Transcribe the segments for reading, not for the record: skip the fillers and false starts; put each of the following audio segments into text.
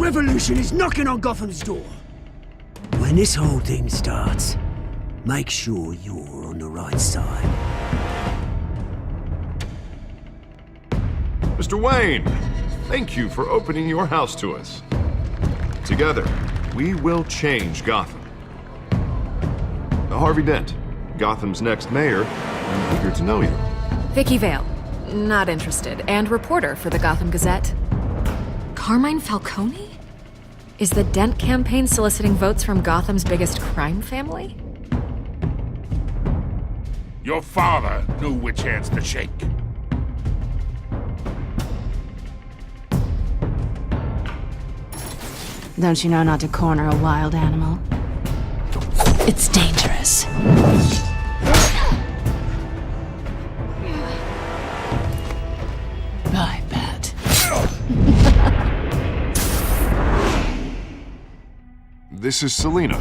revolution is knocking on Gotham's door. When this whole thing starts, make sure you're on the right side. Mr. Wayne, thank you for opening your house to us. Together, we will change Gotham. Harvey Dent, Gotham's next mayor, I'm eager to know you. Vicky Vale, not interested, and reporter for the Gotham Gazette. Carmine Falcone? Is the Dent campaign soliciting votes from Gotham's biggest crime family? Your father knew which hands to shake. Don't you know not to corner a wild animal? It's dangerous. I bet. This is Selina.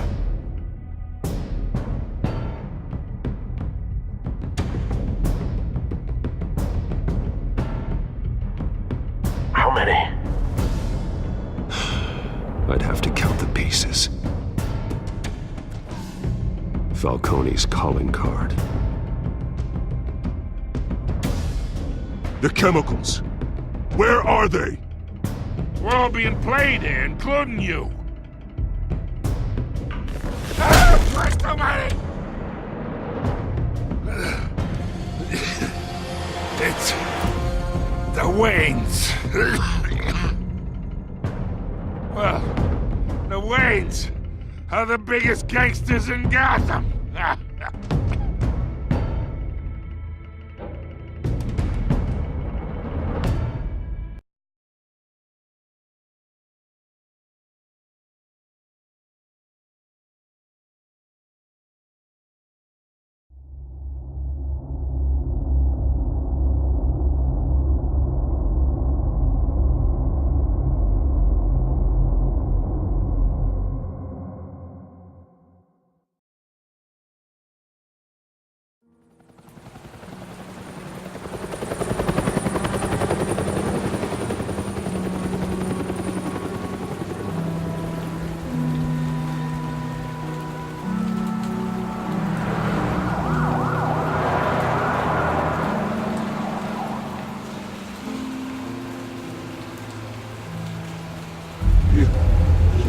How many? I'd have to count the pieces. Falcone's calling card. The chemicals. Where are they? We're all being played here, including you. Christ almighty! It's the Waynes. Well, the Waynes are the biggest gangsters in Gotham.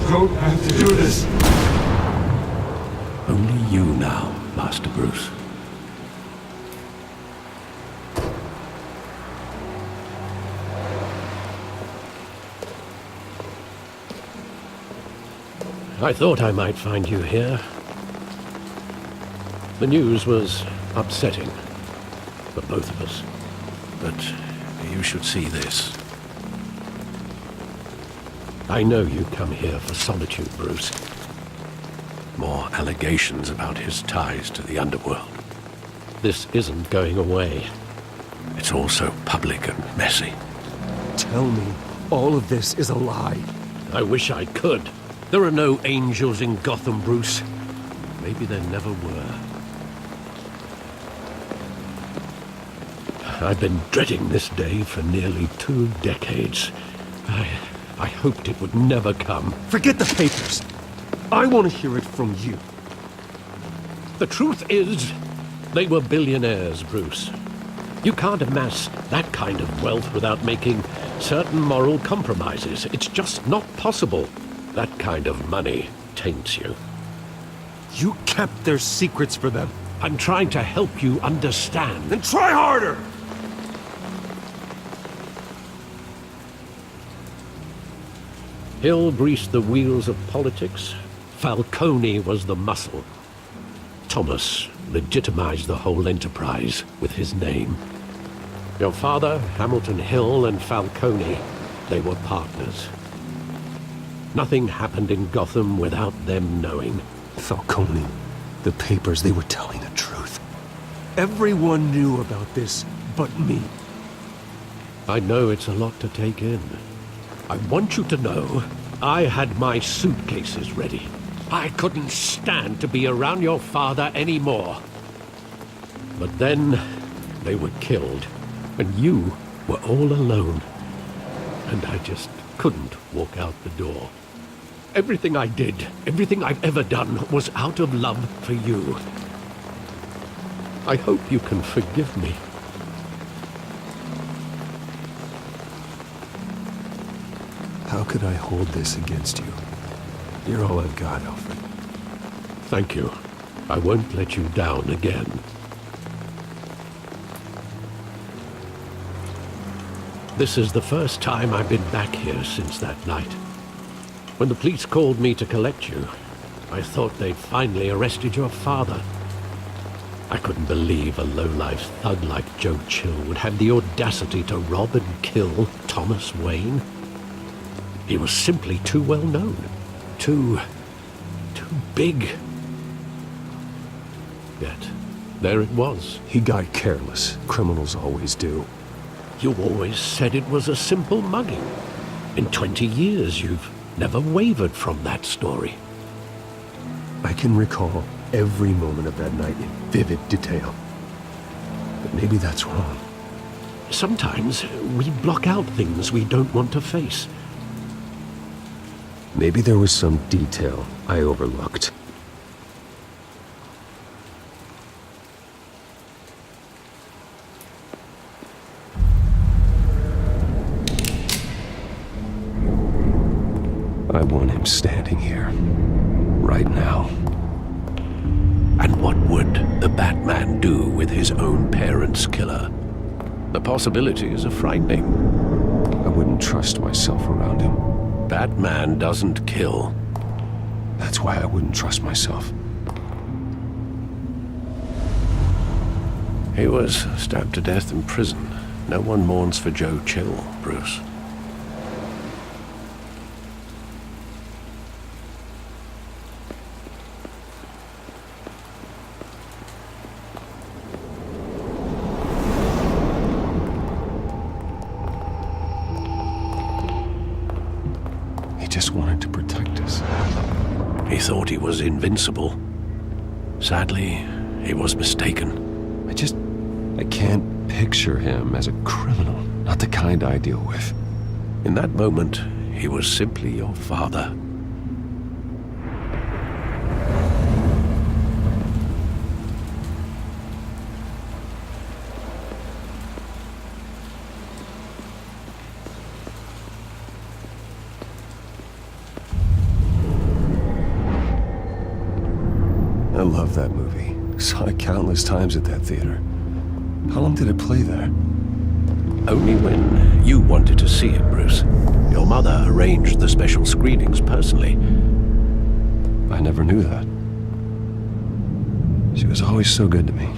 Don't have to do this. Only you now, Master Bruce. I thought I might find you here. The news was upsetting for both of us. But you should see this. I know you come here for solitude, Bruce. More allegations about his ties to the underworld. This isn't going away. It's all so public and messy. Tell me, all of this is a lie. I wish I could. There are no angels in Gotham, Bruce. Maybe there never were. I've been dreading this day for nearly 2 decades. I hoped it would never come. Forget the papers. I want to hear it from you. The truth is, they were billionaires, Bruce. You can't amass that kind of wealth without making certain moral compromises. It's just not possible. That kind of money taints you. You kept their secrets for them. I'm trying to help you understand. Then try harder! Hill greased the wheels of politics. Falcone was the muscle. Thomas legitimized the whole enterprise with his name. Your father, Hamilton Hill, and Falcone, they were partners. Nothing happened in Gotham without them knowing. Falcone, the papers, they were telling the truth. Everyone knew about this but me. I know it's a lot to take in. I want you to know, I had my suitcases ready. I couldn't stand to be around your father anymore. But then, they were killed, and you were all alone. And I just couldn't walk out the door. Everything I did, everything I've ever done, was out of love for you. I hope you can forgive me. How could I hold this against you? You're all I've got, Alfred. Thank you. I won't let you down again. This is the first time I've been back here since that night. When the police called me to collect you, I thought they'd finally arrested your father. I couldn't believe a low-life thug like Joe Chill would have the audacity to rob and kill Thomas Wayne. He was simply too well known. Too big. Yet, there it was. He got careless. Criminals always do. You always said it was a simple mugging. In 20 years, you've never wavered from that story. I can recall every moment of that night in vivid detail. But maybe that's wrong. Sometimes we block out things we don't want to face. Maybe there was some detail I overlooked. I want him standing here, right now. And what would the Batman do with his own parents' killer? The possibilities are frightening. I wouldn't trust myself around him. Batman doesn't kill. That's why I wouldn't trust myself. He was stabbed to death in prison. No one mourns for Joe Chill, Bruce. He just wanted to protect us. He thought he was invincible. Sadly, he was mistaken. I can't picture him as a criminal. Not the kind I deal with. In that moment, he was simply your father. I love that movie. Saw it countless times at that theater. How long did it play there? Only when you wanted to see it, Bruce. Your mother arranged the special screenings personally. I never knew that. She was always so good to me.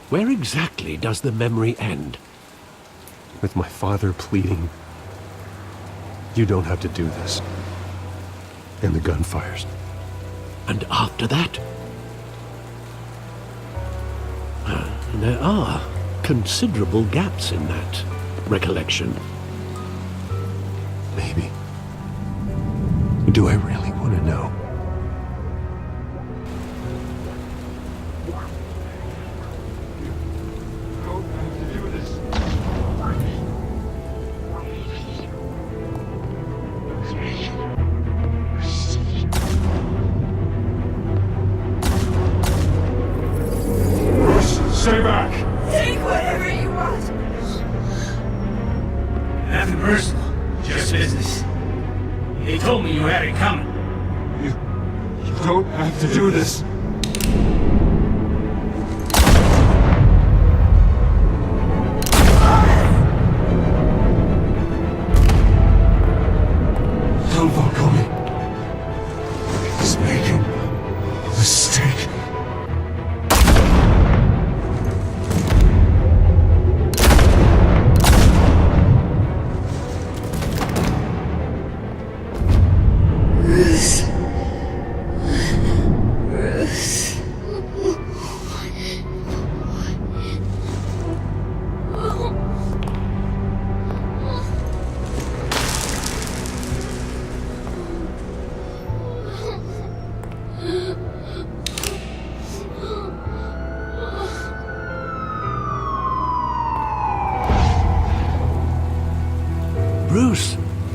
Where exactly does the memory end? With my father pleading, "You don't have to do this." And the gunfires. And after that? There are considerable gaps in that recollection. Maybe. Do I really want to know? Stay back! Take whatever you want. Nothing personal, just business. They told me you had it coming. You don't have to do this. Don't walk on me. He's making a mistake.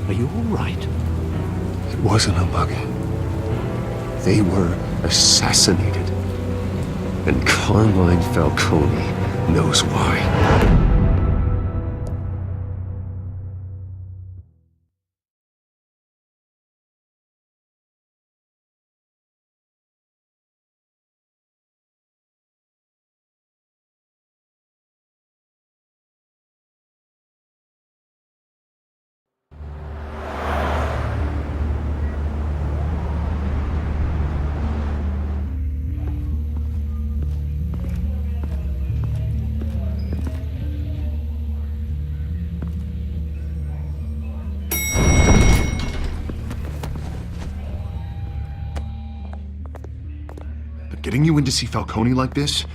Are you all right? It wasn't a mugging. They were assassinated. And Carmine Falcone knows why. Getting you in to see Falcone like this?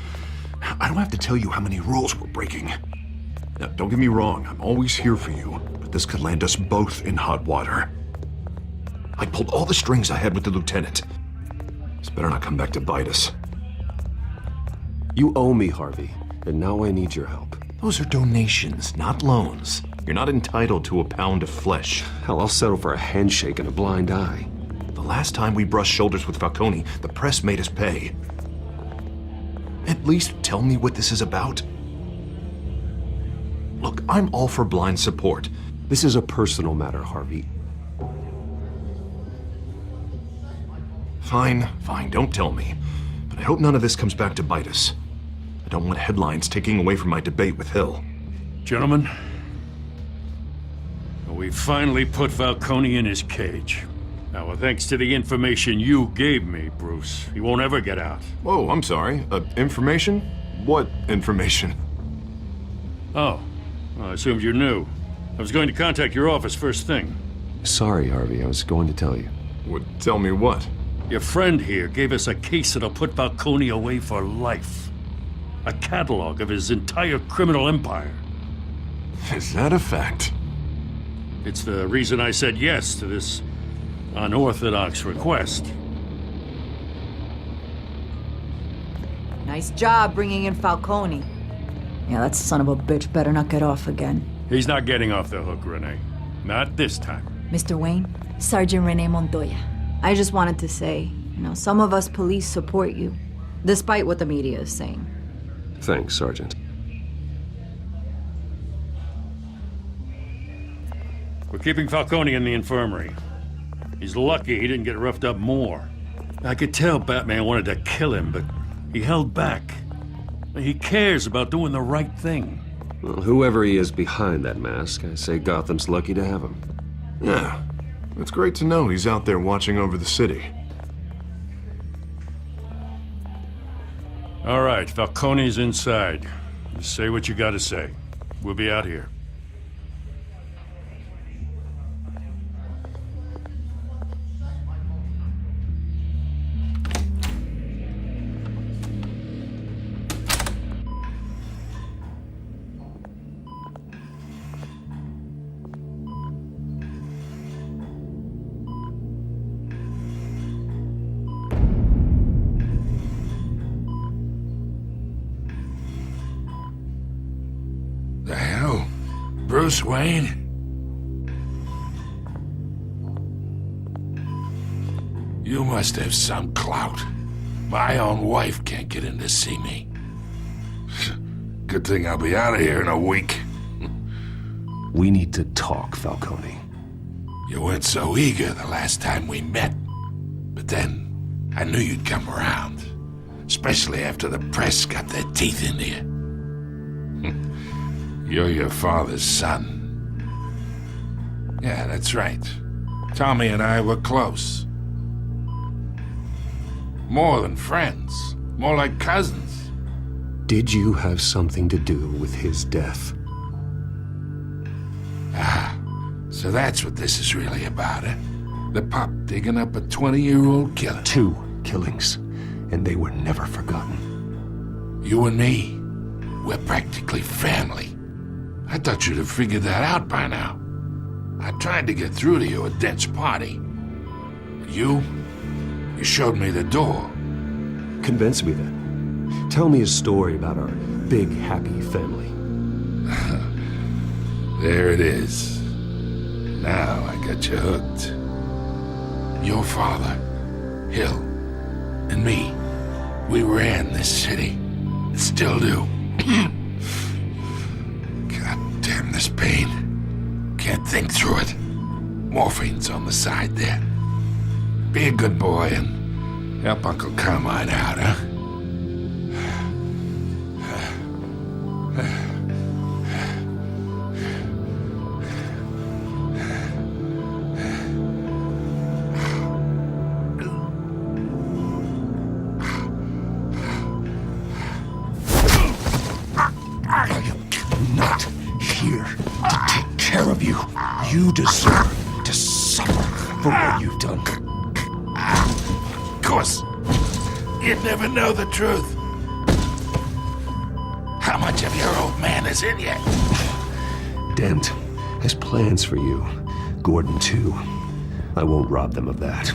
I don't have to tell you how many rules we're breaking. Now, don't get me wrong, I'm always here for you, but this could land us both in hot water. I pulled all the strings I had with the lieutenant. This better not come back to bite us. You owe me, Harvey, and now I need your help. Those are donations, not loans. You're not entitled to a pound of flesh. Hell, I'll settle for a handshake and a blind eye. The last time we brushed shoulders with Falcone, the press made us pay. At least tell me what this is about. Look, I'm all for blind support. This is a personal matter, Harvey. Fine, don't tell me. But I hope none of this comes back to bite us. I don't want headlines taking away from my debate with Hill. Gentlemen, we finally put Falcone in his cage. Now, thanks to the information you gave me, Bruce, he won't ever get out. Whoa, I'm sorry. Information? What information? Oh, well, I assumed you knew. I was going to contact your office first thing. Sorry, Harvey, I was going to tell you. Would tell me what? Your friend here gave us a case that'll put Falcone away for life. A catalog of his entire criminal empire. Is that a fact? It's the reason I said yes to this unorthodox request. Nice job bringing in Falcone. Yeah, that son of a bitch better not get off again. He's not getting off the hook, Renee. Not this time. Mr. Wayne, Sergeant Renee Montoya. I just wanted to say, some of us police support you, despite what the media is saying. Thanks, Sergeant. We're keeping Falcone in the infirmary. He's lucky he didn't get roughed up more. I could tell Batman wanted to kill him, but he held back. He cares about doing the right thing. Well, whoever he is behind that mask, I say Gotham's lucky to have him. Yeah, it's great to know he's out there watching over the city. All right, Falcone's inside. Just say what you gotta say. We'll be out here. The hell? Bruce Wayne? You must have some clout. My own wife can't get in to see me. Good thing I'll be out of here in a week. We need to talk, Falcone. You weren't so eager the last time we met. But then, I knew you'd come around. Especially after the press got their teeth into you. You're your father's son. Yeah, that's right. Tommy and I were close. More than friends. More like cousins. Did you have something to do with his death? Ah, so that's what this is really about, eh? The pup digging up a 20-year-old killer. 2 killings, and they were never forgotten. You and me, we're practically family. I thought you'd have figured that out by now. I tried to get through to you at Dent's party. You showed me the door. Convince me then. Tell me a story about our big, happy family. There it is. Now I got you hooked. Your father, Hill, and me, we ran this city. Still do. God damn this pain. Can't think through it. Morphine's on the side there. Be a good boy and help Uncle Carmine out, huh? Not here to take care of you. You deserve to suffer for what you've done. Of course, you'd never know the truth. How much of your old man is in you? Dent has plans for you. Gordon, too. I won't rob them of that.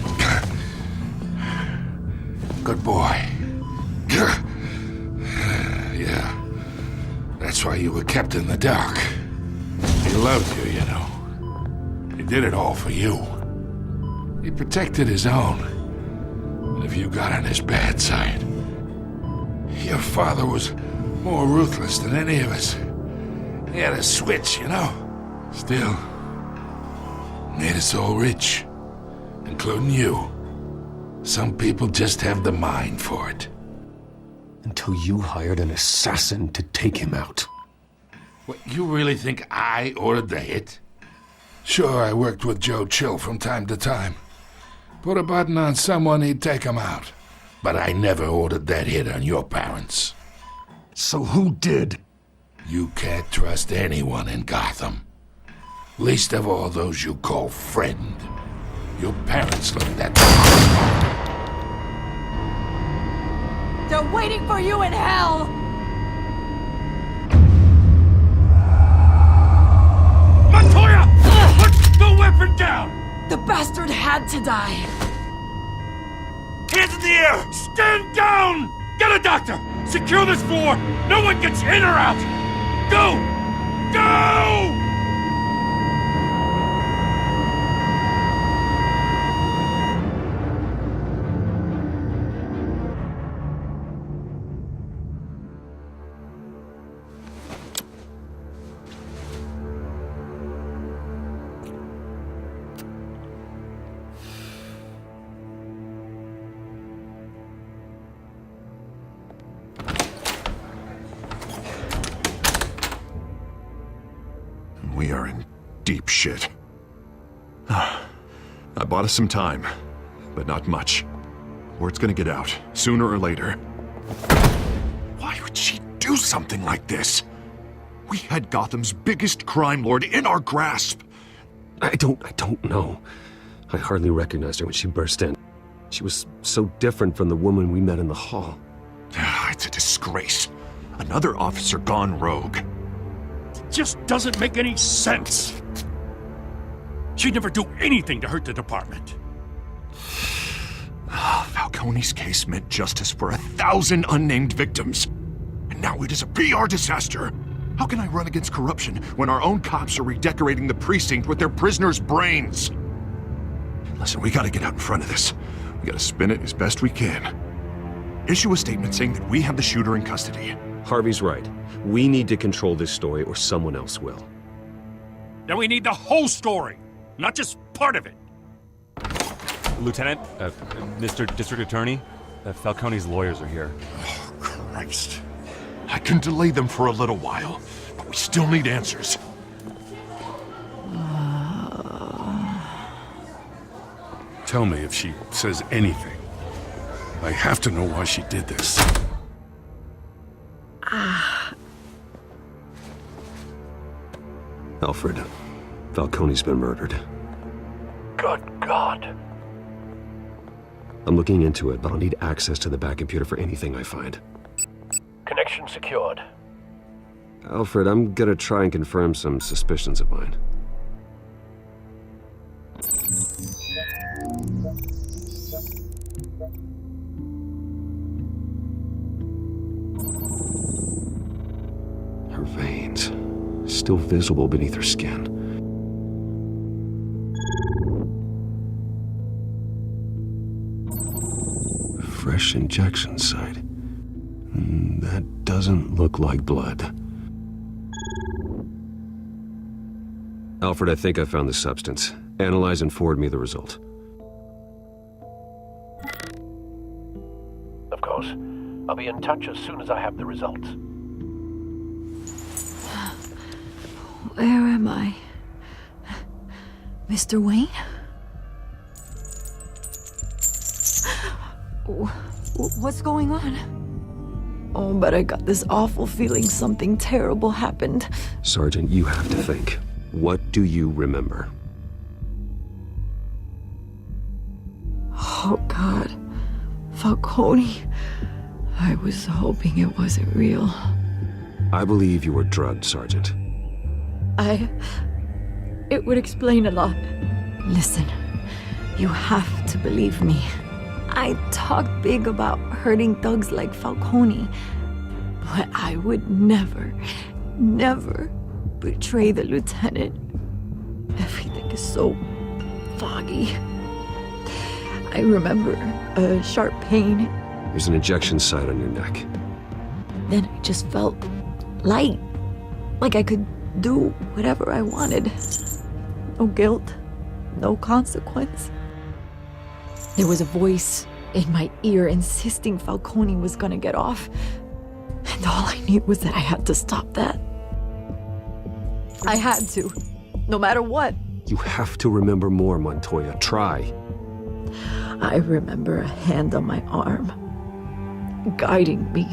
Good boy. Yeah. That's why you were kept in the dark. He loved you, you know. He did it all for you. He protected his own. And if you got on his bad side, your father was more ruthless than any of us. He had a switch, you know. Still, made us all rich, including you. Some people just have the mind for it. Until you hired an assassin to take him out. What, you really think I ordered the hit? Sure, I worked with Joe Chill from time to time. Put a button on someone, he'd take him out. But I never ordered that hit on your parents. So who did? You can't trust anyone in Gotham. Least of all those you call friend. Your parents looked at them. They're waiting for you in hell! Montoya! Put the weapon down! The bastard had to die. Hands in the air! Stand down! Get a doctor! Secure this floor! No one gets in or out! Go! Go! We are in deep shit. I bought us some time, but not much. Word's gonna get out, sooner or later. Why would she do something like this? We had Gotham's biggest crime lord in our grasp. I don't know. I hardly recognized her when she burst in. She was so different from the woman we met in the hall. It's a disgrace. Another officer gone rogue. Just doesn't make any sense. She'd never do anything to hurt the department. Falcone's case meant justice for 1,000 unnamed victims. And now it is a PR disaster. How can I run against corruption when our own cops are redecorating the precinct with their prisoners' brains? Listen, we gotta get out in front of this. We gotta spin it as best we can. Issue a statement saying that we have the shooter in custody. Harvey's right. We need to control this story or someone else will. Then we need the whole story, not just part of it. Lieutenant, Mr. District Attorney, Falcone's lawyers are here. Oh, Christ. I can delay them for a little while, but we still need answers. Tell me if she says anything. I have to know why she did this. Alfred, Falcone's been murdered. Good God. I'm looking into it, but I'll need access to the back computer for anything I find. Connection secured. Alfred, I'm gonna try and confirm some suspicions of mine. Her veins, still visible beneath her skin. fresh injection site. That doesn't look like blood. Alfred, I think I found the substance. Analyze and forward me the result. Of course. I'll be in touch as soon as I have the results. Where am I? Mr. Wayne? What's going on? Oh, but I got this awful feeling something terrible happened. Sergeant, you have to think. What do you remember? Oh, God. Falcone. I was hoping it wasn't real. I believe you were drugged, Sergeant. It would explain a lot. Listen, you have to believe me. I talk big about hurting thugs like Falcone, but I would never betray the lieutenant. Everything is so foggy. I remember a sharp pain. There's an injection site on your neck. Then I just felt light, like I could do whatever I wanted. No guilt, no consequence. There was a voice in my ear insisting Falcone was gonna get off. And all I knew was that I had to stop that. I had to, no matter what. You have to remember more, Montoya. Try. I remember a hand on my arm, guiding me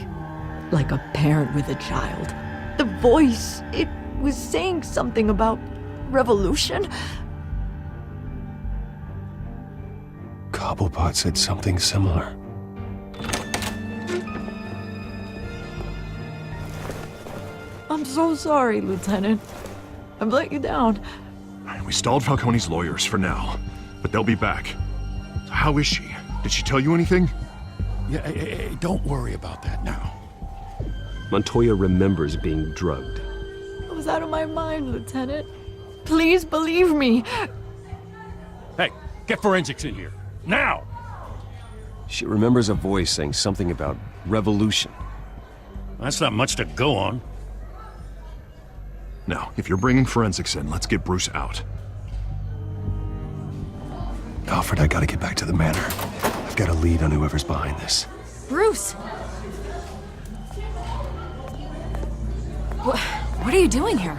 like a parent with a child. The voice, it was saying something about revolution. Cobblepot said something similar. I'm so sorry, Lieutenant. I've let you down. We stalled Falcone's lawyers for now, but they'll be back. How is she? Did she tell you anything? Yeah, hey, don't worry about that now. Montoya remembers being drugged. I was out of my mind, Lieutenant. Please believe me. Hey, get forensics in here. Now! She remembers a voice saying something about revolution. That's not much to go on. Now, if you're bringing forensics in, let's get Bruce out. Alfred, I gotta get back to the manor. I've got a lead on whoever's behind this. Bruce! What are you doing here?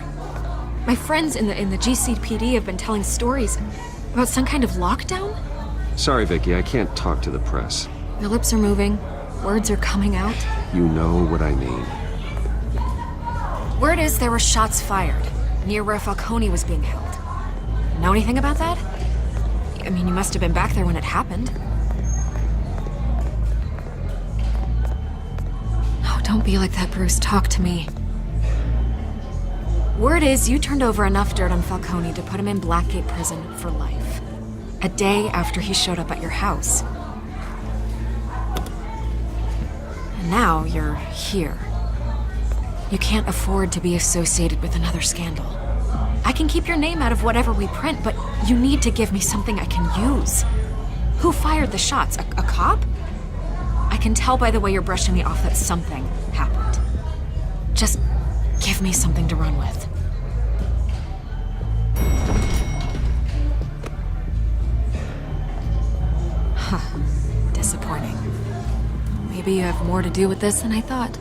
My friends in the GCPD have been telling stories about some kind of lockdown? Sorry, Vicky, I can't talk to the press. Your lips are moving, words are coming out. You know what I mean. Word is there were shots fired near where Falcone was being held. Know anything about that? I mean, you must have been back there when it happened. Oh, don't be like that, Bruce. Talk to me. Word is you turned over enough dirt on Falcone to put him in Blackgate Prison for life. A day after he showed up at your house. And now you're here. You can't afford to be associated with another scandal. I can keep your name out of whatever we print, but you need to give me something I can use. Who fired the shots? A cop? I can tell by the way you're brushing me off that something happened. Just give me something to run with. Huh. Disappointing. Maybe you have more to do with this than I thought.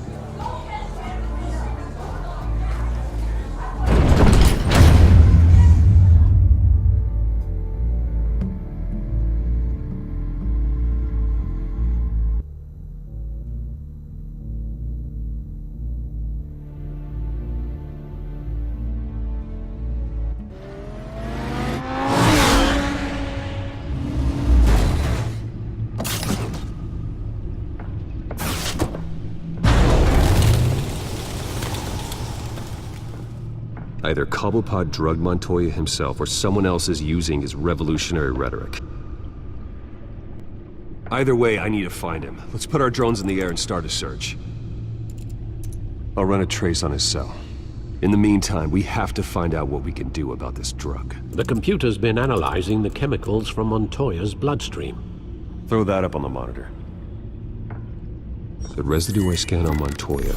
Either Cobblepot drugged Montoya himself or someone else is using his revolutionary rhetoric. Either way, I need to find him. Let's put our drones in the air and start a search. I'll run a trace on his cell. In the meantime, we have to find out what we can do about this drug. The computer's been analyzing the chemicals from Montoya's bloodstream. Throw that up on the monitor. The residue I scanned on Montoya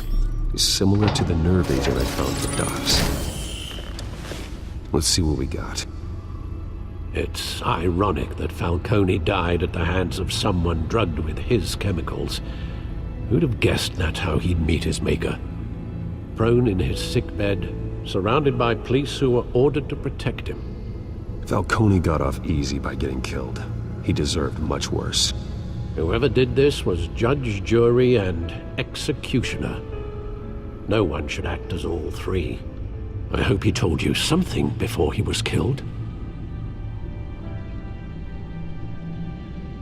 is similar to the nerve agent I found at the docks. Let's see what we got. It's ironic that Falcone died at the hands of someone drugged with his chemicals. Who'd have guessed that's how he'd meet his maker? Prone in his sickbed, surrounded by police who were ordered to protect him. Falcone got off easy by getting killed. He deserved much worse. Whoever did this was judge, jury, and executioner. No one should act as all three. I hope he told you something before he was killed.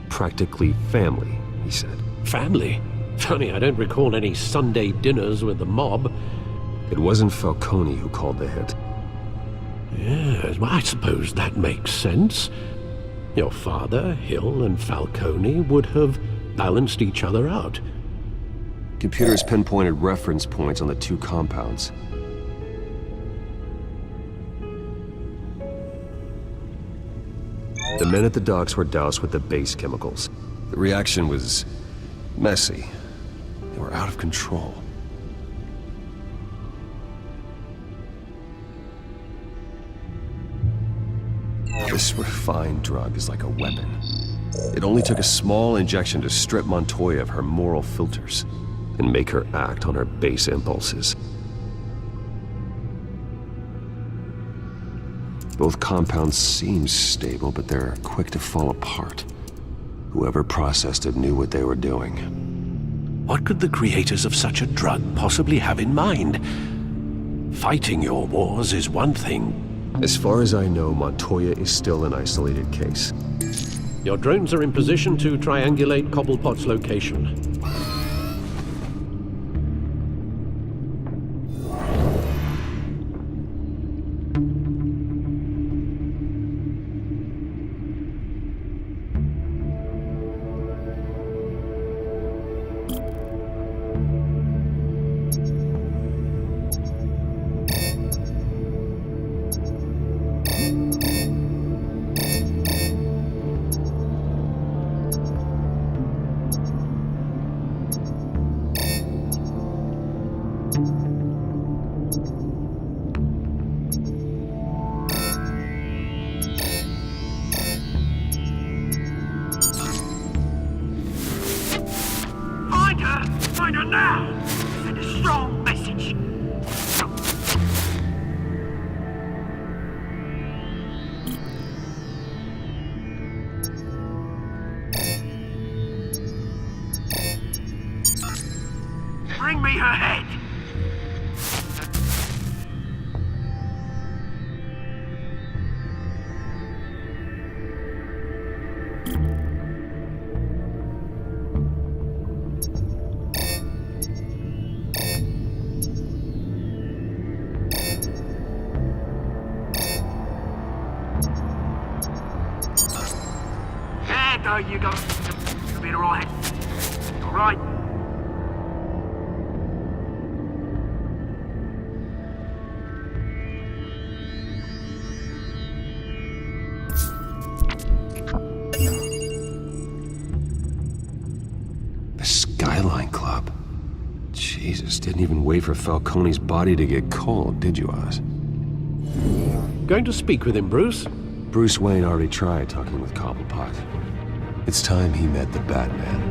Practically family, he said. Family? Funny, I don't recall any Sunday dinners with the mob. It wasn't Falcone who called the hit. Yes, well, I suppose that makes sense. Your father, Hill, and Falcone would have balanced each other out. Computers pinpointed reference points on the two compounds. The men at the docks were doused with the base chemicals. The reaction was messy. They were out of control. This refined drug is like a weapon. It only took a small injection to strip Montoya of her moral filters and make her act on her base impulses. Both compounds seem stable, but they're quick to fall apart. Whoever processed it knew what they were doing. What could the creators of such a drug possibly have in mind? Fighting your wars is one thing. As far as I know, Montoya is still an isolated case. Your drones are in position to triangulate Cobblepot's location. Find her now! Send a strong message! Bring me her head! There you go. You'll be alright. Alright? The Skyline Club. Jesus, didn't even wait for Falcone's body to get cold, did you, Oz? Going to speak with him, Bruce? Bruce Wayne already tried talking with Cobblepot. It's time he met the Batman.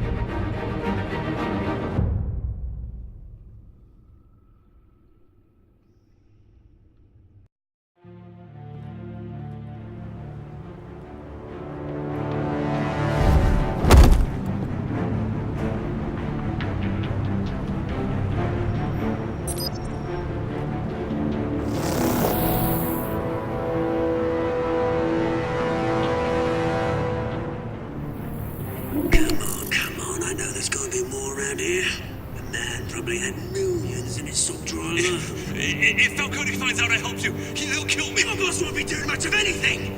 If Falcone finds out I helped you, he'll kill me. My boss won't be doing much of anything.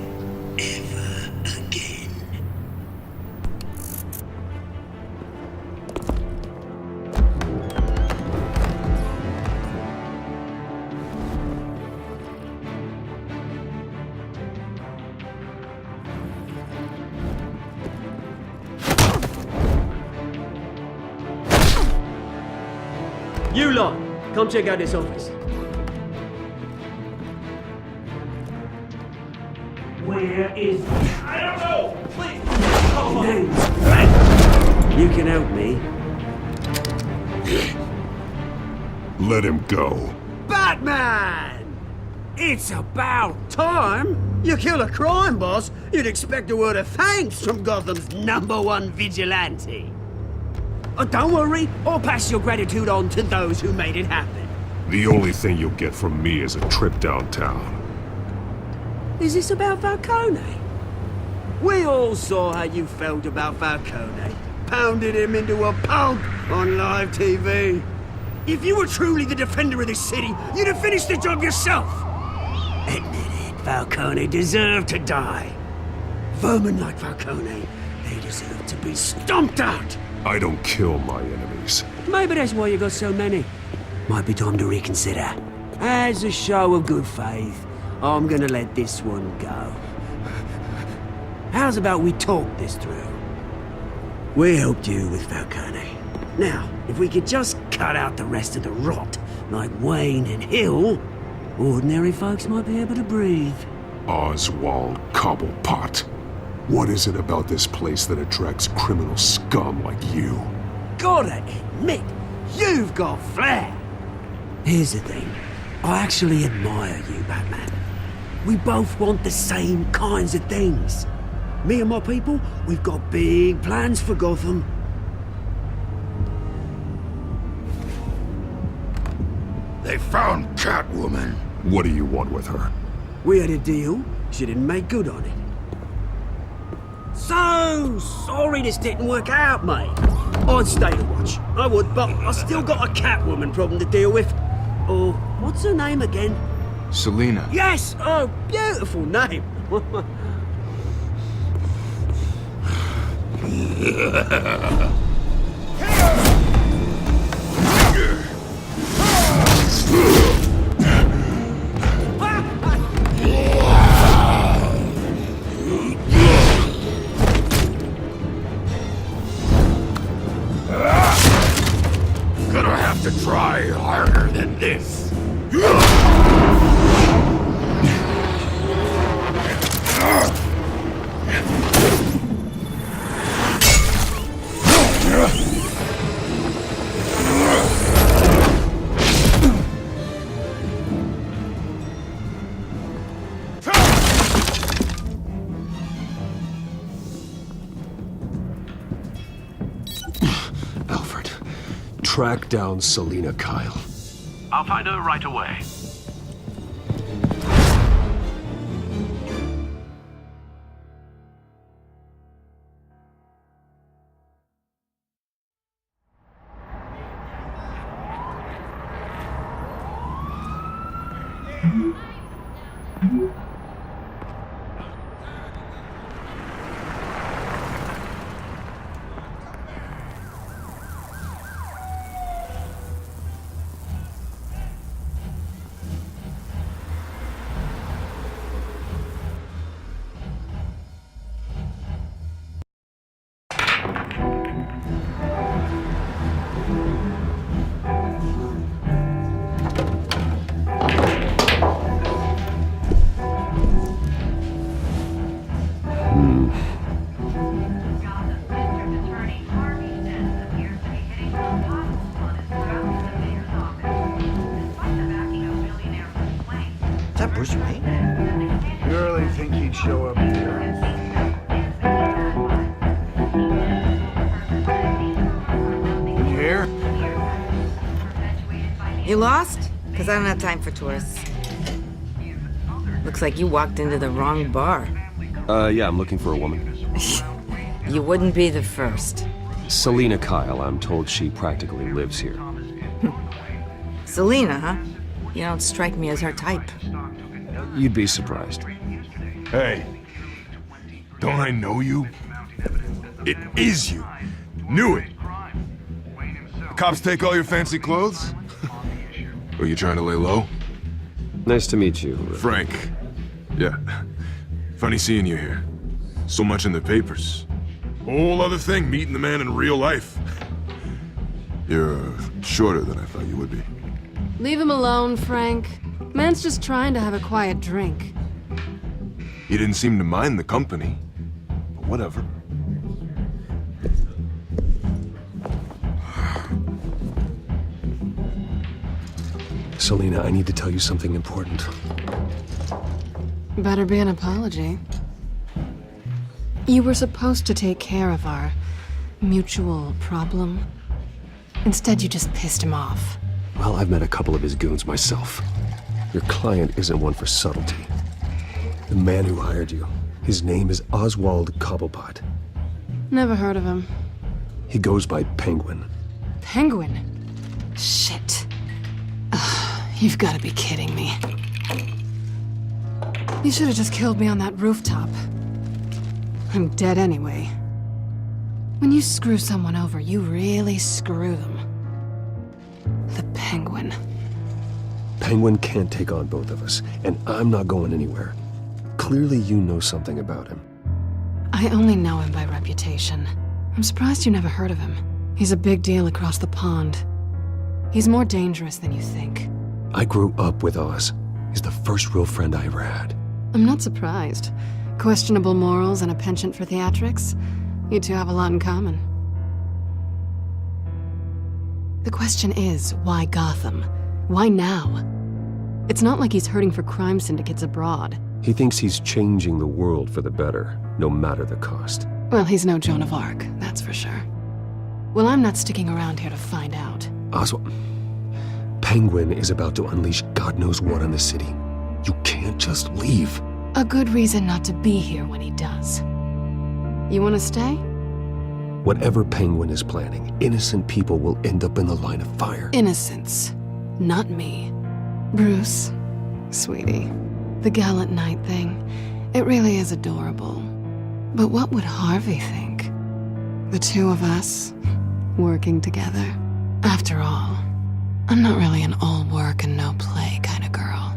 Ever again. You lot, come check out this office. Where is... I don't know! Please! Come on! You can help me. Let him go. Batman! It's about time! You kill a crime boss, you'd expect a word of thanks from Gotham's #1 vigilante. Oh, don't worry, I'll pass your gratitude on to those who made it happen. The only thing you'll get from me is a trip downtown. Is this about Falcone? We all saw how you felt about Falcone. Pounded him into a pulp on live TV. If you were truly the defender of this city, you'd have finished the job yourself. Admit it, Falcone deserved to die. Vermin like Falcone, they deserve to be stomped out. I don't kill my enemies. Maybe that's why you got so many. Might be time to reconsider. As a show of good faith, I'm gonna let this one go. How's about we talk this through? We helped you with Falcone. Now, if we could just cut out the rest of the rot, like Wayne and Hill, ordinary folks might be able to breathe. Oswald Cobblepot. What is it about this place that attracts criminal scum like you? Gotta admit, you've got flair. Here's the thing. I actually admire you, Batman. We both want the same kinds of things. Me and my people, we've got big plans for Gotham. They found Catwoman. What do you want with her? We had a deal. She didn't make good on it. So sorry this didn't work out, mate. I'd stay to watch. I would, but I still got a Catwoman problem to deal with. Oh, what's her name again? Selina. Yes! Oh, beautiful name. Gonna have to try harder than this. Alfred, track down Selina Kyle. I'll find her right away. Is that Bruce Wayne? You really think he'd show up here? You here? You lost? Because I don't have time for tourists. Looks like you walked into the wrong bar. Yeah, I'm looking for a woman. You wouldn't be the first. Selina Kyle, I'm told she practically lives here. Selina, huh? You don't strike me as her type. You'd be surprised. Hey, don't I know you? It is you. Knew it. Cops take all your fancy clothes? Are you trying to lay low? Nice to meet you. Frank. Yeah. Funny seeing you here. So much in the papers. Whole other thing, meeting the man in real life. You're shorter than I thought you would be. Leave him alone, Frank. Man's just trying to have a quiet drink. You didn't seem to mind the company. But whatever. Selina, I need to tell you something important. Better be an apology. You were supposed to take care of our mutual problem. Instead, you just pissed him off. Well, I've met a couple of his goons myself. Your client isn't one for subtlety. The man who hired you, his name is Oswald Cobblepot. Never heard of him. He goes by Penguin. Penguin? Shit. Ugh, you've got to be kidding me. You should have just killed me on that rooftop. I'm dead anyway. When you screw someone over, you really screw them. The Penguin. Penguin can't take on both of us, and I'm not going anywhere. Clearly you know something about him. I only know him by reputation. I'm surprised you never heard of him. He's a big deal across the pond. He's more dangerous than you think. I grew up with Oz. He's the first real friend I ever had. I'm not surprised. Questionable morals and a penchant for theatrics. You two have a lot in common. The question is, why Gotham? Why now? It's not like he's hurting for crime syndicates abroad. He thinks he's changing the world for the better, no matter the cost. Well, he's no Joan of Arc, that's for sure. Well, I'm not sticking around here to find out. Oswald, Penguin is about to unleash God knows what on the city. You can't just leave. A good reason not to be here when he does. You want to stay? Whatever Penguin is planning, innocent people will end up in the line of fire. Innocence, not me. Bruce, sweetie, the gallant knight thing, it really is adorable. But what would Harvey think? The two of us, working together. After all, I'm not really an all work and no play kind of girl.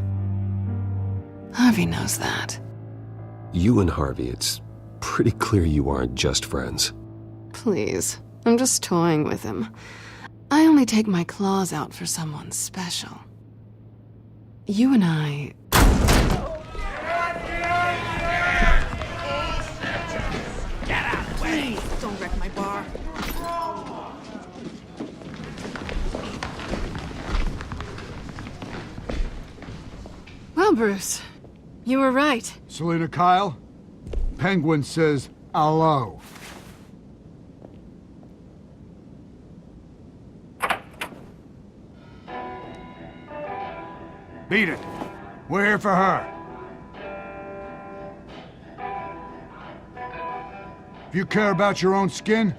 Harvey knows that. You and Harvey, it's pretty clear you aren't just friends. Please, I'm just toying with him. I only take my claws out for someone special. You and I... Get out of the way! Don't wreck my bar. Well, Bruce, you were right. Selina Kyle, Penguin says hello. Beat it. We're here for her. If you care about your own skin,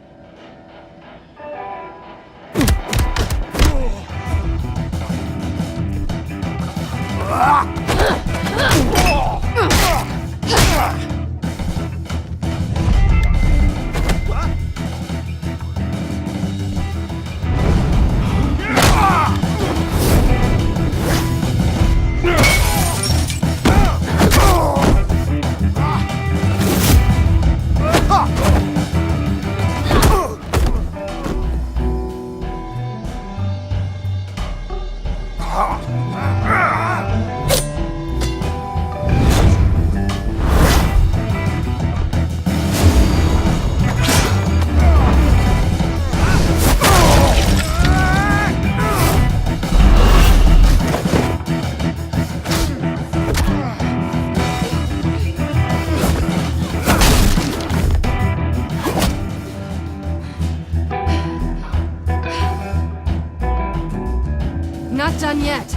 not done yet.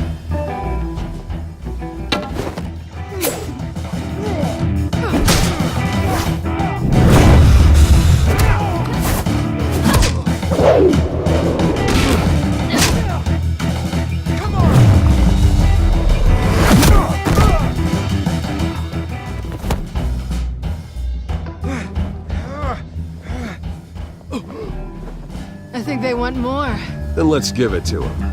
I think they want more. Then let's give it to him.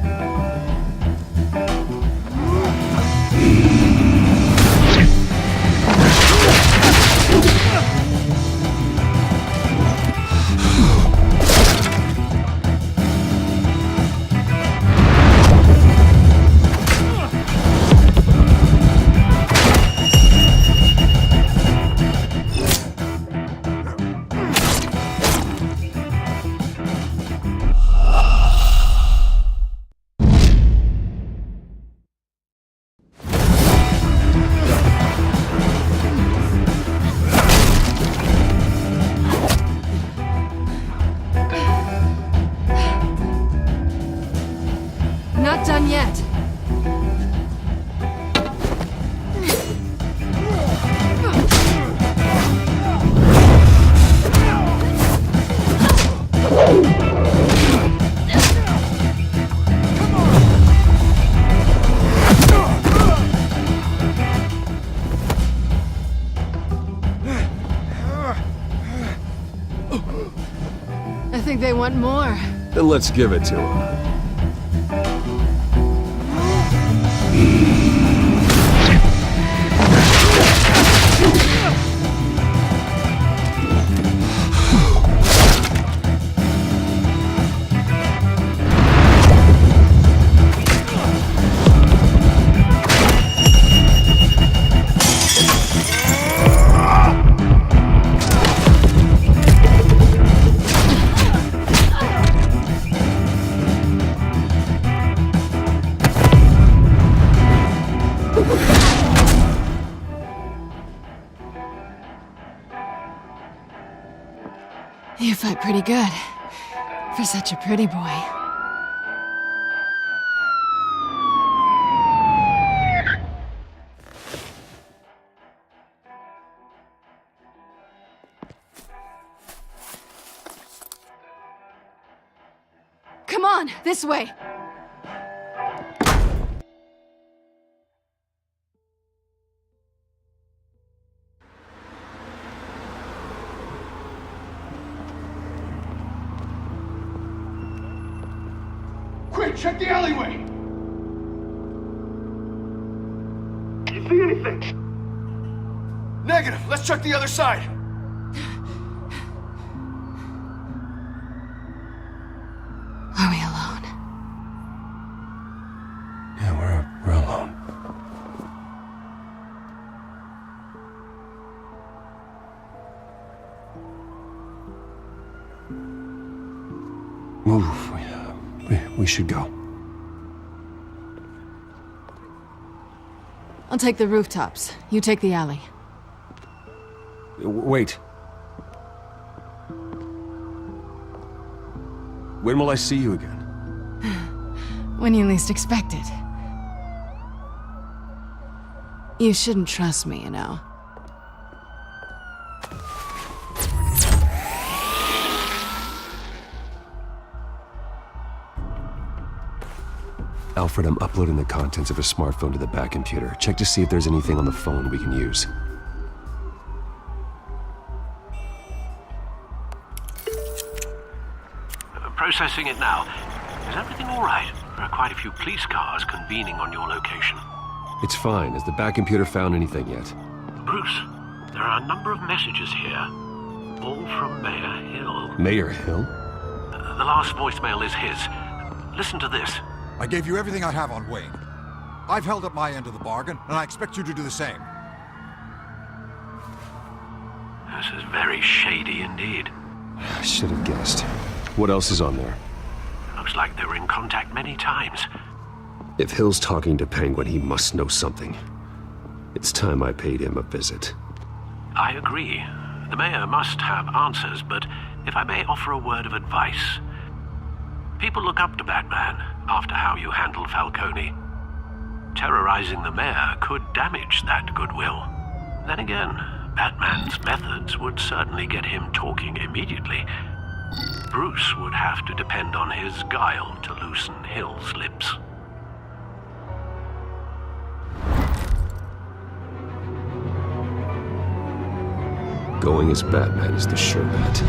think they want more. Then let's give it to them. You fight pretty good. For such a pretty boy. Come on, this way. Quick, check the alleyway! You see anything? Negative. Let's check the other side. Are we alone? Yeah, we're alone. Move. We should go. I'll take the rooftops. You take the alley. Wait. When will I see you again? When you least expect it. You shouldn't trust me, you know. Alfred, I'm uploading the contents of a smartphone to the back computer. Check to see if there's anything on the phone we can use. Processing it now. Is everything all right? There are quite a few police cars convening on your location. It's fine. Has the back computer found anything yet? Bruce, there are a number of messages here. All from Mayor Hill. Mayor Hill? The last voicemail is his. Listen to this. I gave you everything I have on Wayne. I've held up my end of the bargain, and I expect you to do the same. This is very shady indeed. I should have guessed. What else is on there? Looks like they were in contact many times. If Hill's talking to Penguin, he must know something. It's time I paid him a visit. I agree. The mayor must have answers, but if I may offer a word of advice. People look up to Batman after how you handled Falcone. Terrorizing the mayor could damage that goodwill. Then again, Batman's methods would certainly get him talking immediately. Bruce would have to depend on his guile to loosen Hill's lips. Going as Batman is the sure bet.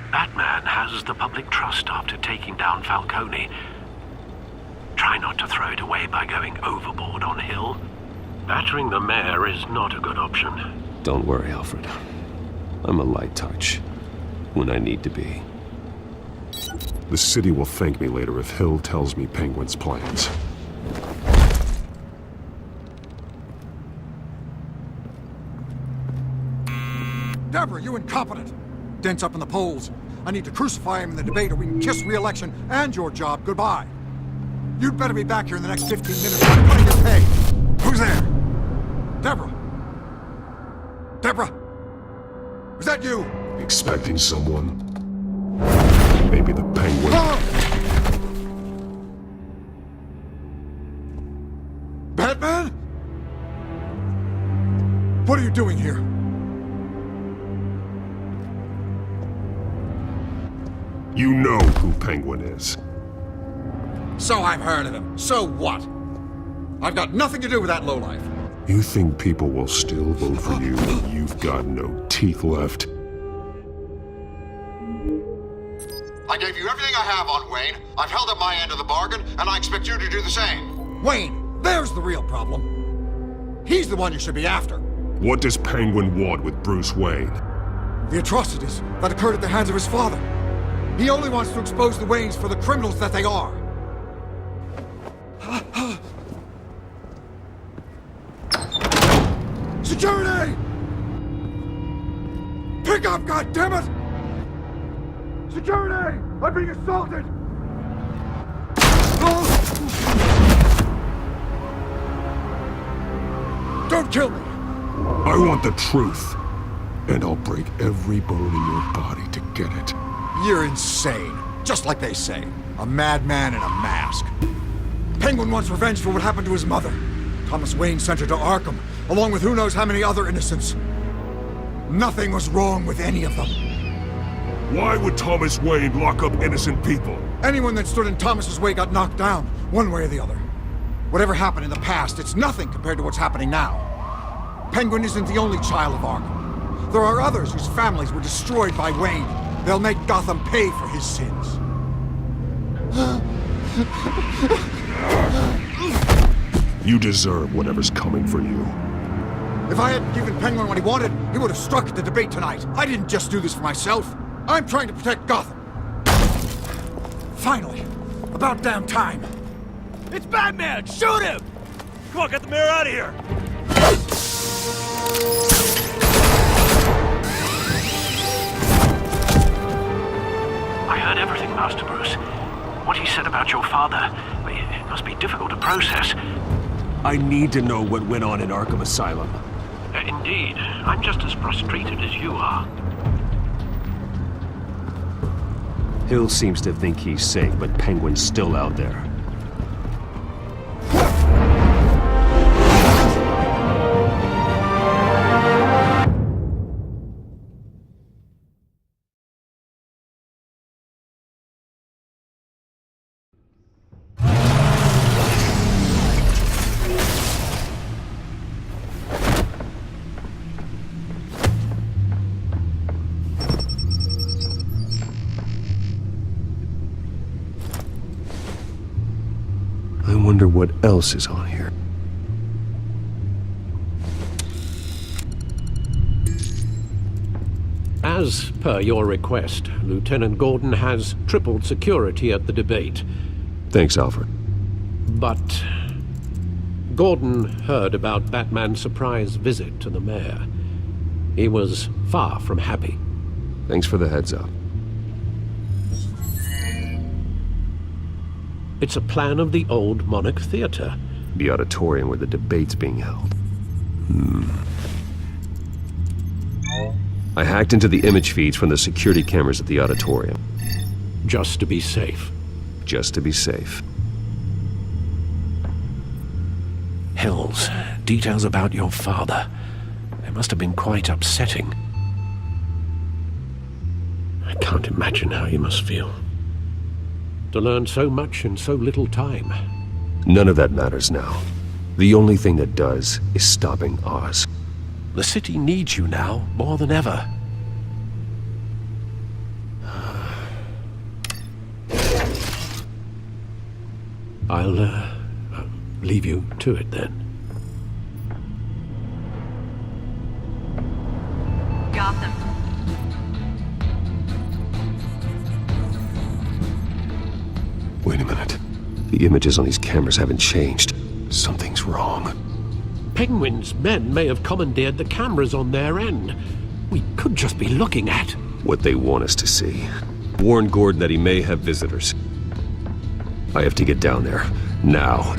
Batman has the public trust after taking down Falcone. Try not to throw it away by going overboard on Hill. Battering the mayor is not a good option. Don't worry, Alfred. I'm a light touch. When I need to be. The city will thank me later if Hill tells me Penguin's plans. Deborah, you incompetent! Dents up in the polls. I need to crucify him in the debate or we can kiss re-election and your job goodbye. You'd better be back here in the next 15 minutes putting your pay. Who's there? Deborah! you? Expecting someone? Maybe the Penguin. Batman? What are you doing here? You know who Penguin is. So I've heard of him. So what? I've got nothing to do with that lowlife. You think people will still vote for you when you've got no teeth left? I gave you everything I have on Wayne. I've held up my end of the bargain, and I expect you to do the same. Wayne, there's the real problem. He's the one you should be after. What does Penguin want with Bruce Wayne? The atrocities that occurred at the hands of his father. He only wants to expose the Waynes for the criminals that they are. Security! Pick up, goddammit! Security! I'm being assaulted! Don't kill me! I want the truth. And I'll break every bone in your body to get it. You're insane. Just like they say. A madman in a mask. Penguin wants revenge for what happened to his mother. Thomas Wayne sent her to Arkham, along with who knows how many other innocents. Nothing was wrong with any of them. Why would Thomas Wayne lock up innocent people? Anyone that stood in Thomas's way got knocked down, one way or the other. Whatever happened in the past, it's nothing compared to what's happening now. Penguin isn't the only child of Arkham. There are others whose families were destroyed by Wayne. They'll make Gotham pay for his sins. You deserve whatever's coming for you. If I hadn't given Penguin what he wanted, he would have struck at the debate tonight. I didn't just do this for myself. I'm trying to protect Gotham. Finally. About damn time. It's Batman! Shoot him! Come on, get the mayor out of here! I heard everything, Master Bruce. What he said about your father, it must be difficult to process. I need to know what went on in Arkham Asylum. Indeed. I'm just as frustrated as you are. Hill seems to think he's safe, but Penguin's still out there. I wonder what else is on here. As per your request, Lieutenant Gordon has tripled security at the debate. Thanks, Alfred. But Gordon heard about Batman's surprise visit to the mayor. He was far from happy. Thanks for the heads up. It's a plan of the old Monarch Theater. The auditorium where the debate's being held. I hacked into the image feeds from the security cameras at the auditorium. Just to be safe. Just to be safe. Hills, details about your father. They must have been quite upsetting. I can't imagine how you must feel. To learn so much in so little time. None of that matters now. The only thing that does is stopping Oz. The city needs you now, more than ever. I'll leave you to it then. Gotham. Wait a minute. The images on these cameras haven't changed. Something's wrong. Penguin's men may have commandeered the cameras on their end. We could just be looking at what they want us to see. Warn Gordon that he may have visitors. I have to get down there. Now.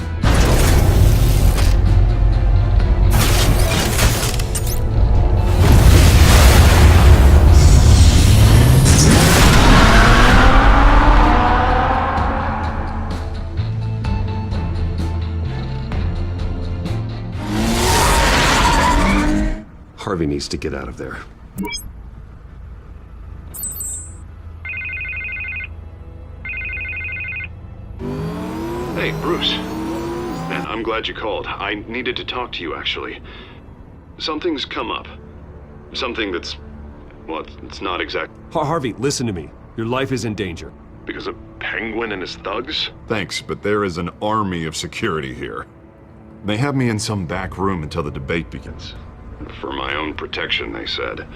Harvey needs to get out of there. Hey, Bruce. Man, I'm glad you called. I needed to talk to you, actually. Something's come up. Something that's... well, it's not exact... Harvey, listen to me. Your life is in danger. Because of Penguin and his thugs? Thanks, but there is an army of security here. They have me in some back room until the debate begins. For my own protection, they said. A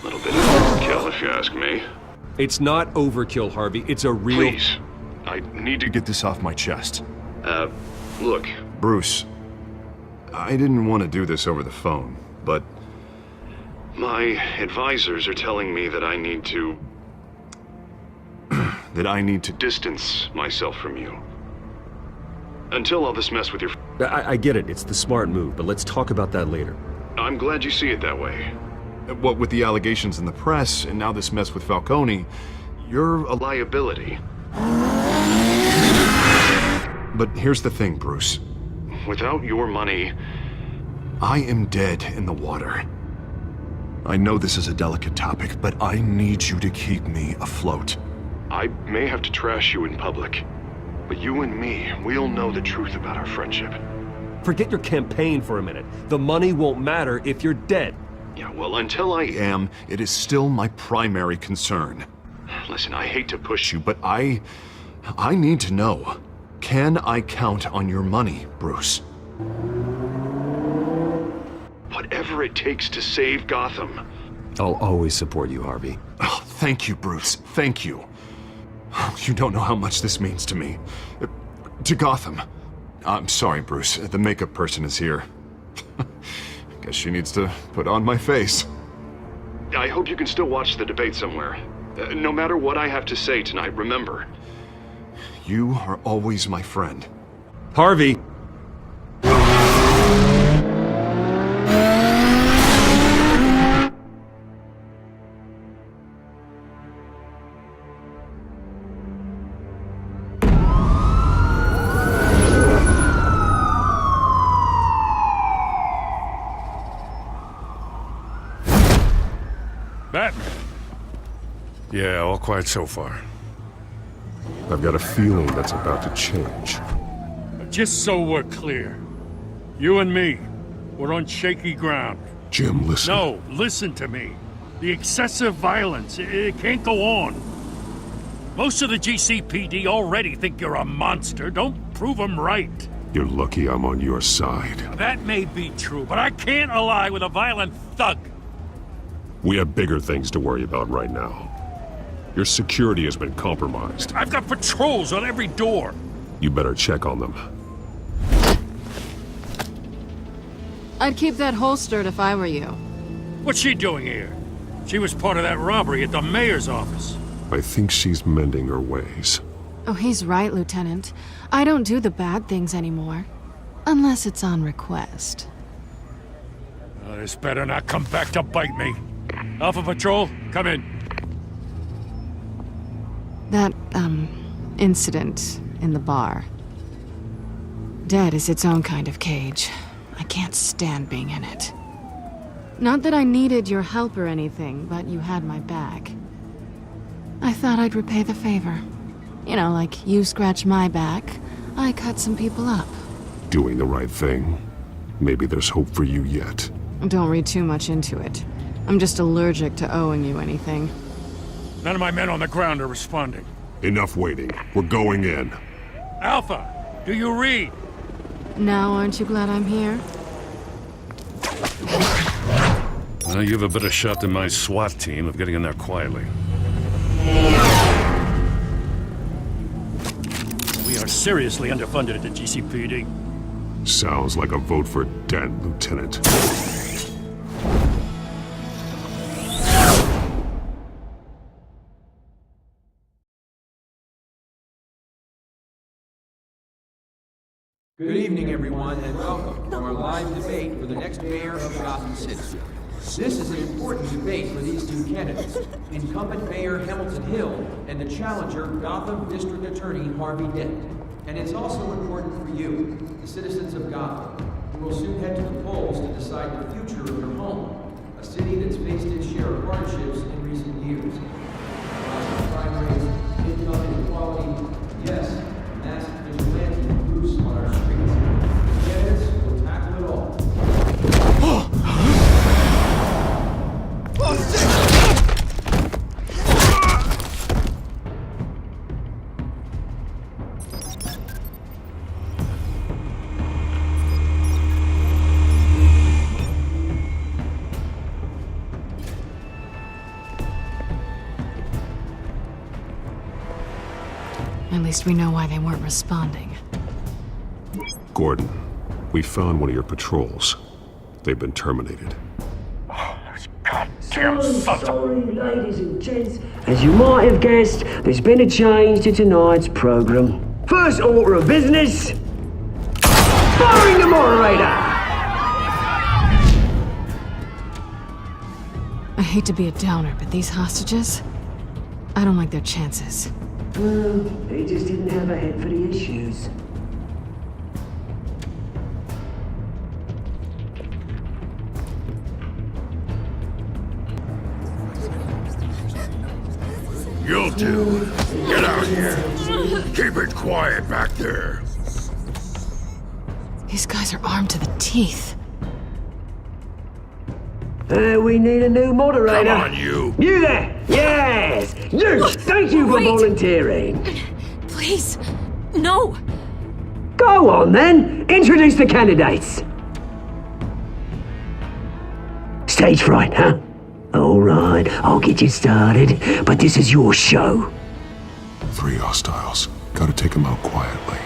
little bit of overkill, if you ask me. It's not overkill, Harvey. It's a real... Please. I need to Get this off my chest. Look. Bruce, I didn't want to do this over the phone, but... my advisors are telling me that I need to... that I need to... distance myself from you. Until all this mess with your... I get it. It's the smart move, but let's talk about that later. I'm glad you see it that way. What with the allegations in the press, and now this mess with Falcone, you're a liability. But here's the thing, Bruce. Without your money... I am dead in the water. I know this is a delicate topic, but I need you to keep me afloat. I may have to trash you in public, but you and me, we'll know the truth about our friendship. Forget your campaign for a minute. The money won't matter if you're dead. Yeah, well, until I am, it is still my primary concern. Listen, I hate to push you, But I need to know. Can I count on your money, Bruce? Whatever it takes to save Gotham. I'll always support you, Harvey. Oh, thank you, Bruce. Thank you. You don't know how much this means to me. To Gotham. I'm sorry, Bruce. The makeup person is here. Guess she needs to put on my face. I hope you can still watch the debate somewhere. No matter what I have to say tonight, remember. You are always my friend. Harvey! Batman. Yeah, all quiet so far. I've got a feeling that's about to change. Just so we're clear, you and me, we're on shaky ground. Jim, listen. No, listen to me. The excessive violence, it can't go on. Most of the GCPD already think you're a monster. Don't prove them right. You're lucky I'm on your side. That may be true, but I can't ally with a violent thug. We have bigger things to worry about right now. Your security has been compromised. I've got patrols on every door. You better check on them. I'd keep that holstered if I were you. What's she doing here? She was part of that robbery at the mayor's office. I think she's mending her ways. Oh, he's right, Lieutenant. I don't do the bad things anymore. Unless it's on request. This better not come back to bite me. Alpha Patrol, come in. That, incident in the bar. Dead is its own kind of cage. I can't stand being in it. Not that I needed your help or anything, but you had my back. I thought I'd repay the favor. You know, like you scratch my back, I cut some people up. Doing the right thing. Maybe there's hope for you yet. Don't read too much into it. I'm just allergic to owing you anything. None of my men on the ground are responding. Enough waiting. We're going in. Alpha, do you read? Now, aren't you glad I'm here? Well, you have a better shot than my SWAT team of getting in there quietly. We are seriously underfunded at the GCPD. Sounds like a vote for Dent, Lieutenant. Good evening, everyone, and welcome to our live debate for the next mayor of Gotham City. This is an important debate for these two candidates, incumbent Mayor Hamilton Hill and the challenger, Gotham District Attorney Harvey Dent. And it's also important for you, the citizens of Gotham, who will soon head to the polls to decide the future of your home. a city that's faced its share of hardships in recent years. Rising crime rates, income inequality, yes, massive vigilante abuse on our streets. Candidates will tackle it all. At least we know why they weren't responding. Gordon, we found one of your patrols. They've been terminated. So sorry, ladies and gents. As you might have guessed, there's been a change to tonight's program. First order of business, firing the moderator! I hate to be a downer, but these hostages, I don't like their chances. Well, they just didn't have a head for the issues. You two, get out here. Keep it quiet back there. These guys are armed to the teeth. We need a new moderator. Come on, you. You there! Yes! You! Thank you for Wait. volunteering. Please, no! Go on then! Introduce the candidates. Stage fright, huh? Alright, I'll get you started, but this is your show. 3 hostiles. Gotta take them out quietly.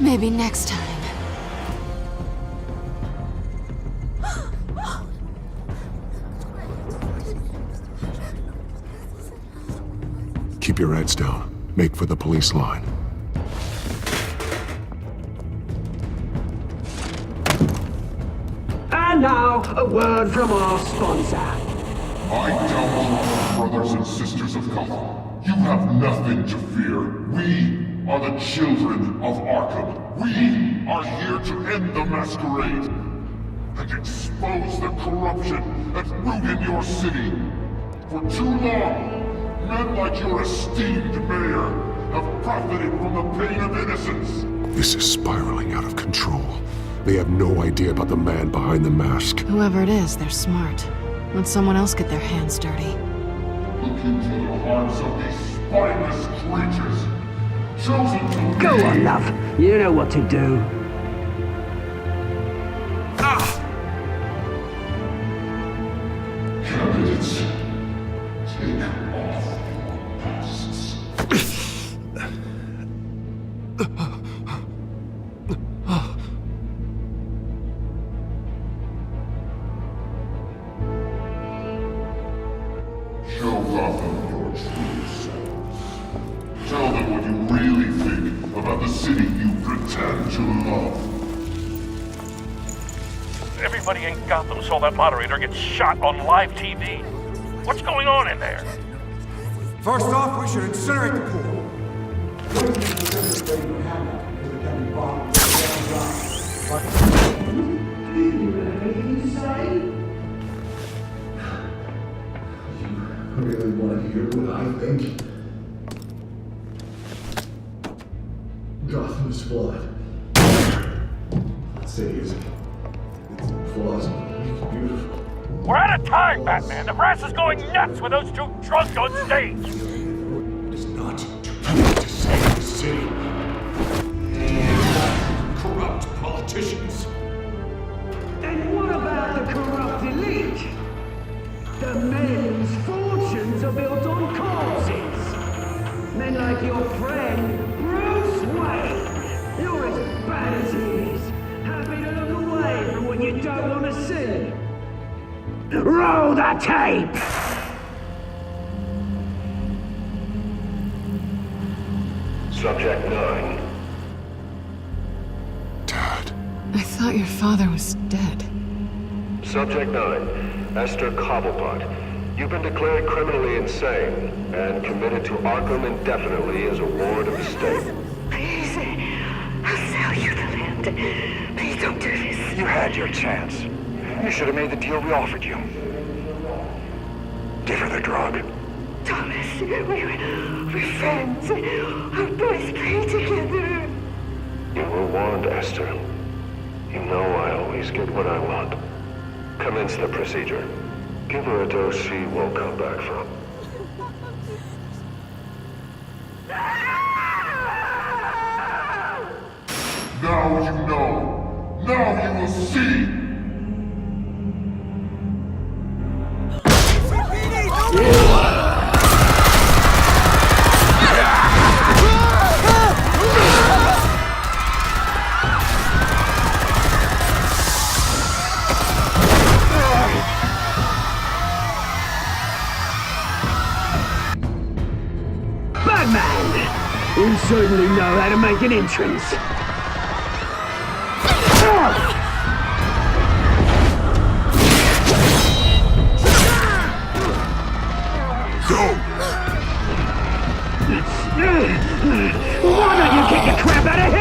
Maybe next time. Keep your heads down. Make for the police line. And now, a word from our sponsor. I tell you, brothers and sisters of Gotham, you have nothing to fear. We are the children of Arkham. We are here to end the masquerade and expose the corruption that rooted your city. For too long, men like your esteemed mayor have profited from the pain of innocence. This is spiraling out of control. They have no idea about the man behind the mask. Whoever it is, they're smart. Let someone else get their hands dirty. Look into the hearts of these spineless creatures. Chosen to Go on, love. You know what to do. Candidates, take off your masks. Show Gotham your true selves. Tell them what you really think about the city you pretend to love. Everybody in Gotham saw that moderator get shot on live TV. What's going on in there? First off, we should incinerate the pool. You really want to hear what I think? Gotham is flawed. Let's say it isn't. Its flaws make it beautiful. We're out of time, Batman! The press is going nuts with those two drunks on stage! It is not too late to save the city. Corrupt politicians. And what about the corrupt elite? The men whose fortunes are built on corpses. Men like your friend, Bruce Wayne. You're as bad as he is. Happy to look away from what you don't want to see. Roll the tape! Subject 9. I thought your father was dead. Subject 9. Esther Cobblepot. You've been declared criminally insane and committed to Arkham indefinitely as a ward of the state. Please, I'll sell you the land. Please don't do this. You had your chance. You should have made the deal we offered you. Give her the drug. Thomas, we're friends. Our boys play together. You were warned, Esther. You know I always get what I want. Commence the procedure. Give her a dose she won't come back from. Now you know. Now you will see. Batman! You certainly know how to make an entrance. Why don't you kick the crap out of him?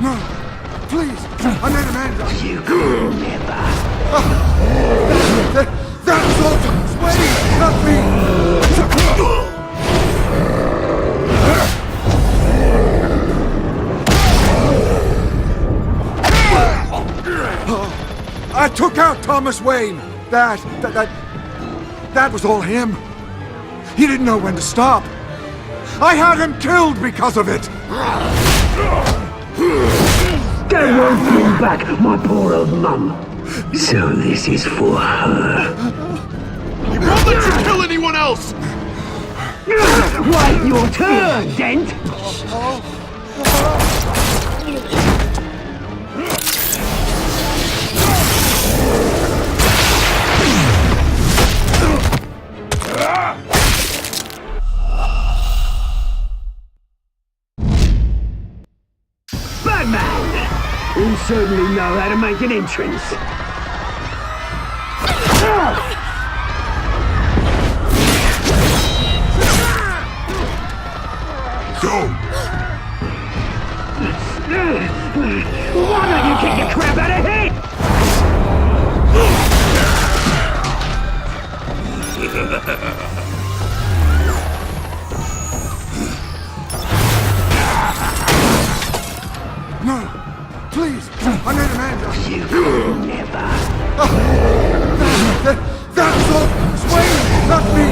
No, please, I made a man. You could never. That was all Thomas Wayne, not me. I took out Thomas Wayne. That was all him. He didn't know when to stop. I had him killed because of it. They won't bring back my poor old mum. So this is for her. He won't let you kill anyone else! Wait your turn, Dent! Batman! You certainly know how to make an entrance. Go! Why don't you kick the crap out of him? No, please, I made a man. You could never. That was all Thomas Wayne, not me.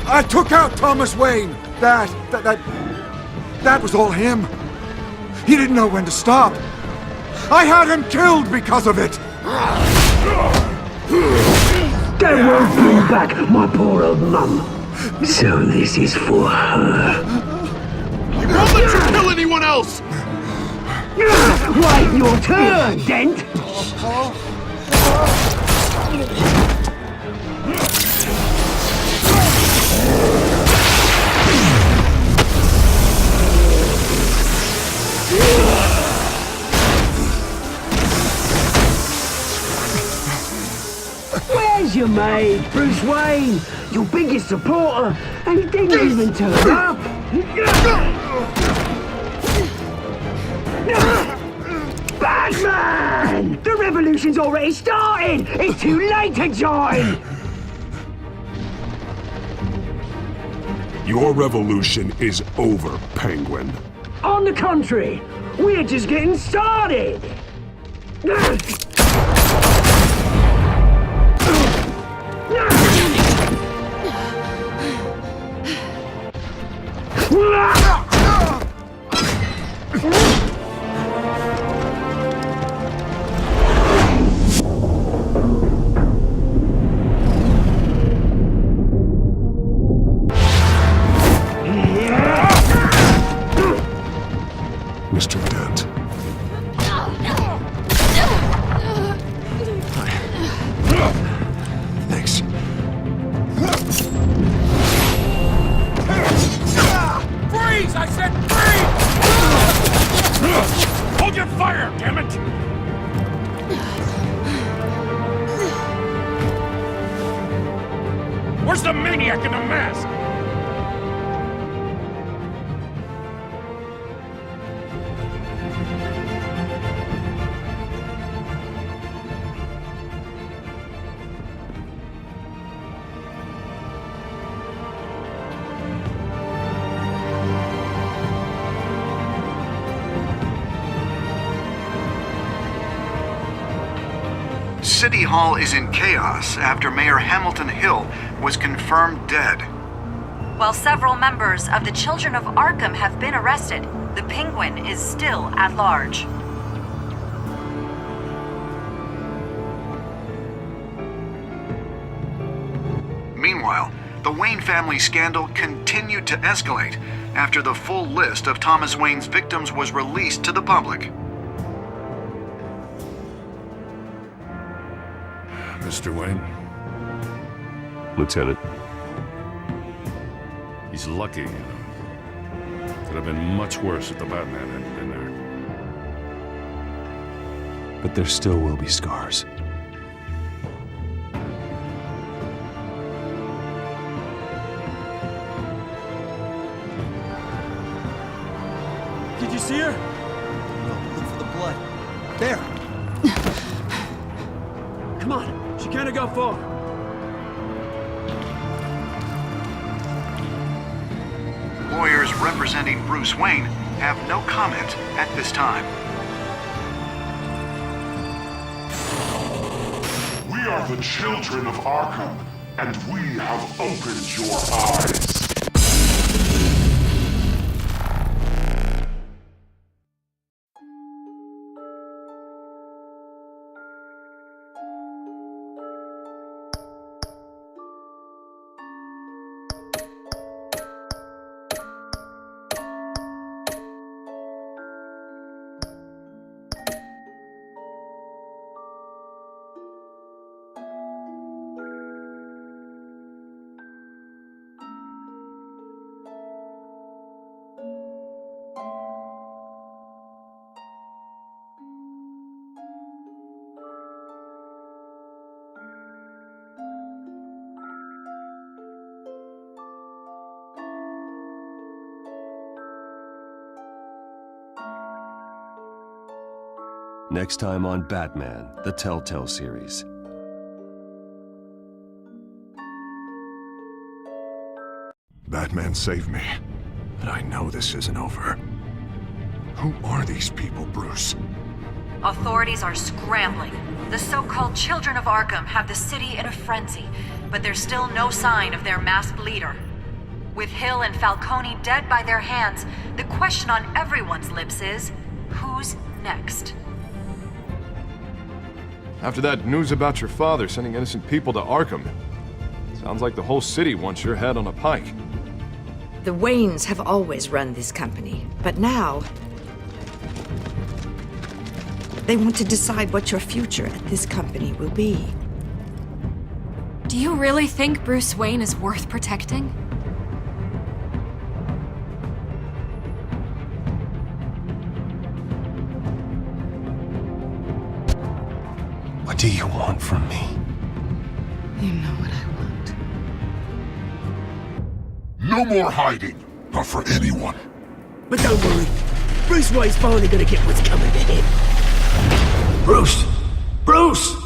I took out Thomas Wayne. That was all him. He didn't know when to stop. I had him killed because of it! That won't bring back my poor old mum. So this is for her. I won't let you kill anyone else! Wait your turn, Dent! Where's your mate, Bruce Wayne? Your biggest supporter, and he didn't even turn up! Batman! The revolution's already started! It's too late to join! Your revolution is over, Penguin. On the contrary, we're just getting started! Mr. Dent. Thanks. Freeze! I said freeze! Hold your fire, damn it! Where's the maniac in the mask? City Hall is in chaos after Mayor Hamilton Hill was confirmed dead. While several members of the Children of Arkham have been arrested, the Penguin is still at large. Meanwhile, the Wayne family scandal continued to escalate after the full list of Thomas Wayne's victims was released to the public. Mr. Wayne? Lieutenant. He's lucky, you know. Could have been much worse if the Batman hadn't been there. But there still will be scars. Did you see her? No, look for the blood. There! Come on, she can't go far. Lawyers representing Bruce Wayne have no comment at this time. We are the children of Arkham, and we have opened your eyes. Next time on Batman, the Telltale series. Batman saved me, but I know this isn't over. Who are these people, Bruce? Authorities are scrambling. The so-called Children of Arkham have the city in a frenzy, but there's still no sign of their masked leader. With Hill and Falcone dead by their hands, the question on everyone's lips is, who's next? After that news about your father sending innocent people to Arkham, sounds like the whole city wants your head on a pike. The Waynes have always run this company, but now they want to decide what your future at this company will be. Do you really think Bruce Wayne is worth protecting? What do you want from me? You know what I want. No more hiding, not for anyone. But don't worry, Bruce Wayne's finally gonna get what's coming to him. Bruce! Bruce!